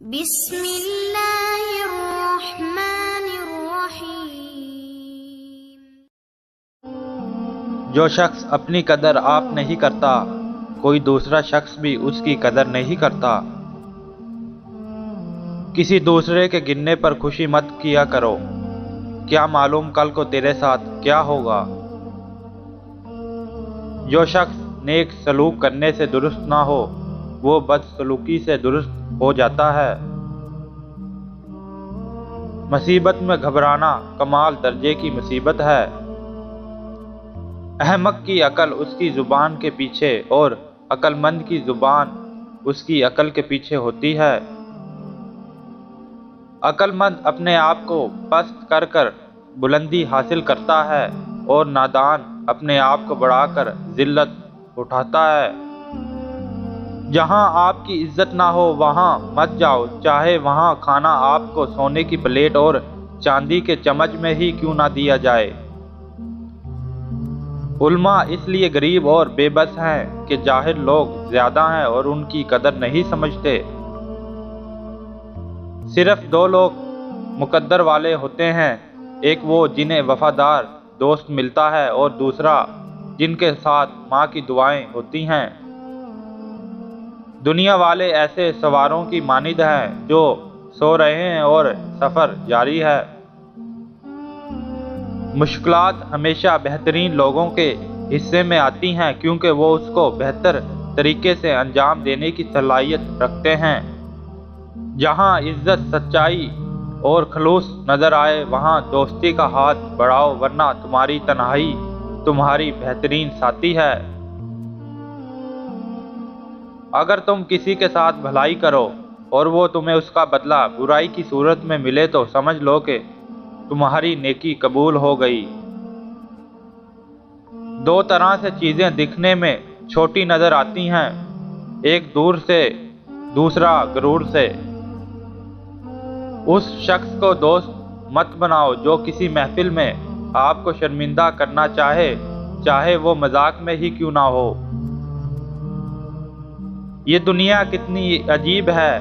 بسم اللہ الرحمن الرحیم۔ جو شخص اپنی قدر آپ نہیں کرتا، کوئی دوسرا شخص بھی اس کی قدر نہیں کرتا۔ کسی دوسرے کے گرنے پر خوشی مت کیا کرو، کیا معلوم کل کو تیرے ساتھ کیا ہوگا۔ جو شخص نیک سلوک کرنے سے درست نہ ہو، وہ بد سلوکی سے درست ہو جاتا ہے۔ مصیبت میں گھبرانا کمال درجے کی مصیبت ہے۔ احمق کی عقل اس کی زبان کے پیچھے اور عقل مند کی زبان اس کی عقل کے پیچھے ہوتی ہے۔ عقل مند اپنے آپ کو پست کر کر بلندی حاصل کرتا ہے اور نادان اپنے آپ کو بڑھا کر ذلت اٹھاتا ہے۔ جہاں آپ کی عزت نہ ہو وہاں مت جاؤ، چاہے وہاں کھانا آپ کو سونے کی پلیٹ اور چاندی کے چمچ میں ہی کیوں نہ دیا جائے۔ علماء اس لیے غریب اور بے بس ہیں کہ جاہل لوگ زیادہ ہیں اور ان کی قدر نہیں سمجھتے۔ صرف دو لوگ مقدر والے ہوتے ہیں، ایک وہ جنہیں وفادار دوست ملتا ہے اور دوسرا جن کے ساتھ ماں کی دعائیں ہوتی ہیں۔ دنیا والے ایسے سواروں کی مانند ہیں جو سو رہے ہیں اور سفر جاری ہے۔ مشکلات ہمیشہ بہترین لوگوں کے حصے میں آتی ہیں کیونکہ وہ اس کو بہتر طریقے سے انجام دینے کی صلاحیت رکھتے ہیں۔ جہاں عزت، سچائی اور خلوص نظر آئے وہاں دوستی کا ہاتھ بڑھاؤ، ورنہ تمہاری تنہائی تمہاری بہترین ساتھی ہے۔ اگر تم کسی کے ساتھ بھلائی کرو اور وہ تمہیں اس کا بدلہ برائی کی صورت میں ملے تو سمجھ لو کہ تمہاری نیکی قبول ہو گئی۔ دو طرح سے چیزیں دکھنے میں چھوٹی نظر آتی ہیں، ایک دور سے، دوسرا غرور سے۔ اس شخص کو دوست مت بناؤ جو کسی محفل میں آپ کو شرمندہ کرنا چاہے وہ مذاق میں ہی کیوں نہ ہو۔ یہ دنیا کتنی عجیب ہے،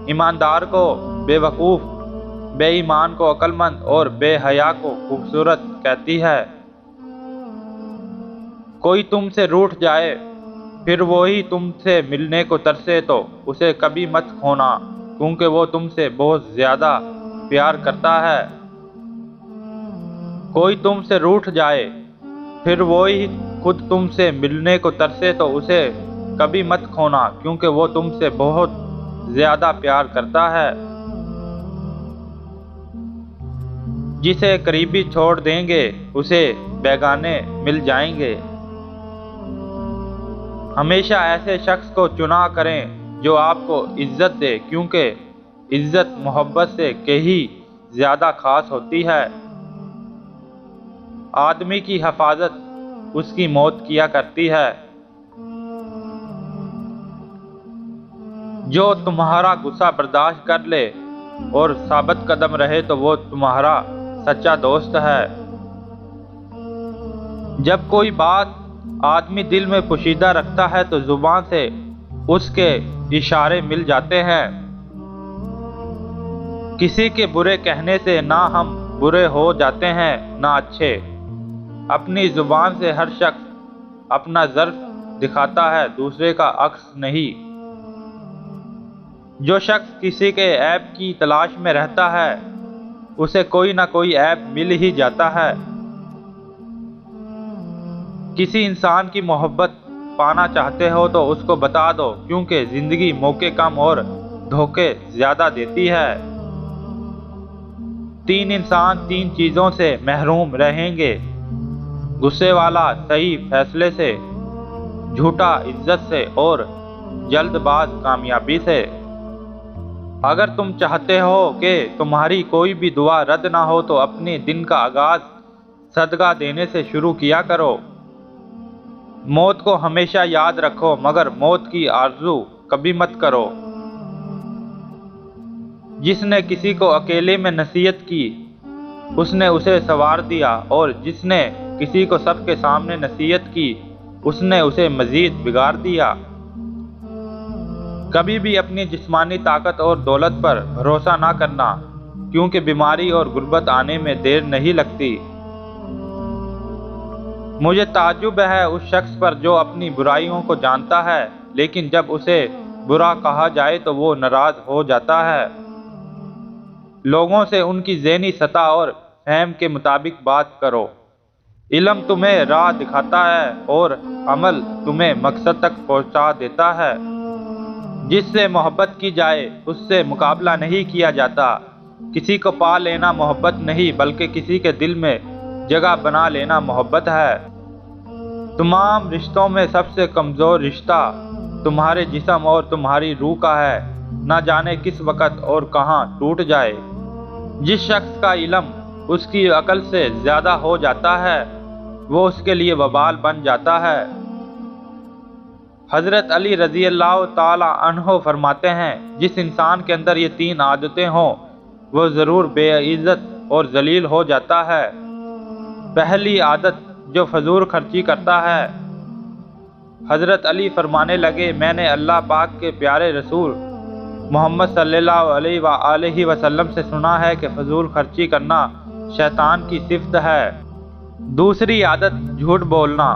ایماندار کو بے وقوف، بے ایمان کو عقل مند اور بے حیا کو خوبصورت کہتی ہے۔ کوئی تم سے روٹھ جائے پھر وہی تم سے ملنے کو ترسے تو اسے کبھی مت کھونا، کیونکہ وہ تم سے بہت زیادہ پیار کرتا ہے۔ کوئی تم سے روٹھ جائے پھر وہی خود تم سے ملنے کو ترسے تو اسے کبھی مت کھونا، کیونکہ وہ تم سے بہت زیادہ پیار کرتا ہے۔ جسے قریبی چھوڑ دیں گے اسے بیگانے مل جائیں گے۔ ہمیشہ ایسے شخص کو چنا کریں جو آپ کو عزت دے، کیونکہ عزت محبت سے کہیں زیادہ خاص ہوتی ہے۔ آدمی کی حفاظت اس کی موت کیا کرتی ہے۔ جو تمہارا غصہ برداشت کر لے اور ثابت قدم رہے تو وہ تمہارا سچا دوست ہے۔ جب کوئی بات آدمی دل میں پوشیدہ رکھتا ہے تو زبان سے اس کے اشارے مل جاتے ہیں۔ کسی کے برے کہنے سے نہ ہم برے ہو جاتے ہیں نہ اچھے۔ اپنی زبان سے ہر شخص اپنا ظرف دکھاتا ہے، دوسرے کا عکس نہیں۔ جو شخص کسی کے عیب کی تلاش میں رہتا ہے اسے کوئی نہ کوئی عیب مل ہی جاتا ہے۔ کسی انسان کی محبت پانا چاہتے ہو تو اس کو بتا دو، کیونکہ زندگی موقع کم اور دھوکے زیادہ دیتی ہے۔ تین انسان تین چیزوں سے محروم رہیں گے: غصے والا صحیح فیصلے سے، جھوٹا عزت سے اور جلد باز کامیابی سے۔ اگر تم چاہتے ہو کہ تمہاری کوئی بھی دعا رد نہ ہو تو اپنے دن کا آغاز صدقہ دینے سے شروع کیا کرو۔ موت کو ہمیشہ یاد رکھو مگر موت کی آرزو کبھی مت کرو۔ جس نے کسی کو اکیلے میں نصیحت کی اس نے اسے سنوار دیا، اور جس نے کسی کو سب کے سامنے نصیحت کی اس نے اسے مزید بگاڑ دیا۔ کبھی بھی اپنی جسمانی طاقت اور دولت پر بھروسہ نہ کرنا، کیونکہ بیماری اور غربت آنے میں دیر نہیں لگتی۔ مجھے تعجب ہے اس شخص پر جو اپنی برائیوں کو جانتا ہے لیکن جب اسے برا کہا جائے تو وہ ناراض ہو جاتا ہے۔ لوگوں سے ان کی ذہنی سطح اور فہم کے مطابق بات کرو۔ علم تمہیں راہ دکھاتا ہے اور عمل تمہیں مقصد تک پہنچا دیتا ہے۔ جس سے محبت کی جائے اس سے مقابلہ نہیں کیا جاتا۔ کسی کو پا لینا محبت نہیں بلکہ کسی کے دل میں جگہ بنا لینا محبت ہے۔ تمام رشتوں میں سب سے کمزور رشتہ تمہارے جسم اور تمہاری روح کا ہے، نہ جانے کس وقت اور کہاں ٹوٹ جائے۔ جس شخص کا علم اس کی عقل سے زیادہ ہو جاتا ہے وہ اس کے لیے وبال بن جاتا ہے۔ حضرت علی رضی اللہ تعالی عنہ فرماتے ہیں، جس انسان کے اندر یہ 3 عادتیں ہوں وہ ضرور بے عزت اور ذلیل ہو جاتا ہے۔ پہلی عادت، جو فضول خرچی کرتا ہے۔ حضرت علی فرمانے لگے، میں نے اللہ پاک کے پیارے رسول محمد صلی اللہ علیہ وآلہ وسلم سے سنا ہے کہ فضول خرچی کرنا شیطان کی صفت ہے۔ دوسری عادت، جھوٹ بولنا۔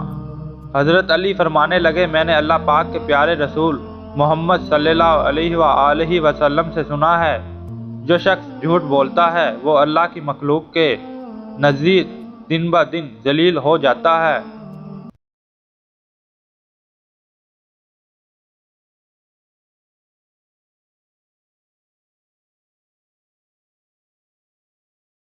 حضرت علی فرمانے لگے، میں نے اللہ پاک کے پیارے رسول محمد صلی اللہ علیہ وآلہ وسلم سے سنا ہے، جو شخص جھوٹ بولتا ہے وہ اللہ کی مخلوق کے نزدیک دن بہ دن ذلیل ہو جاتا ہے۔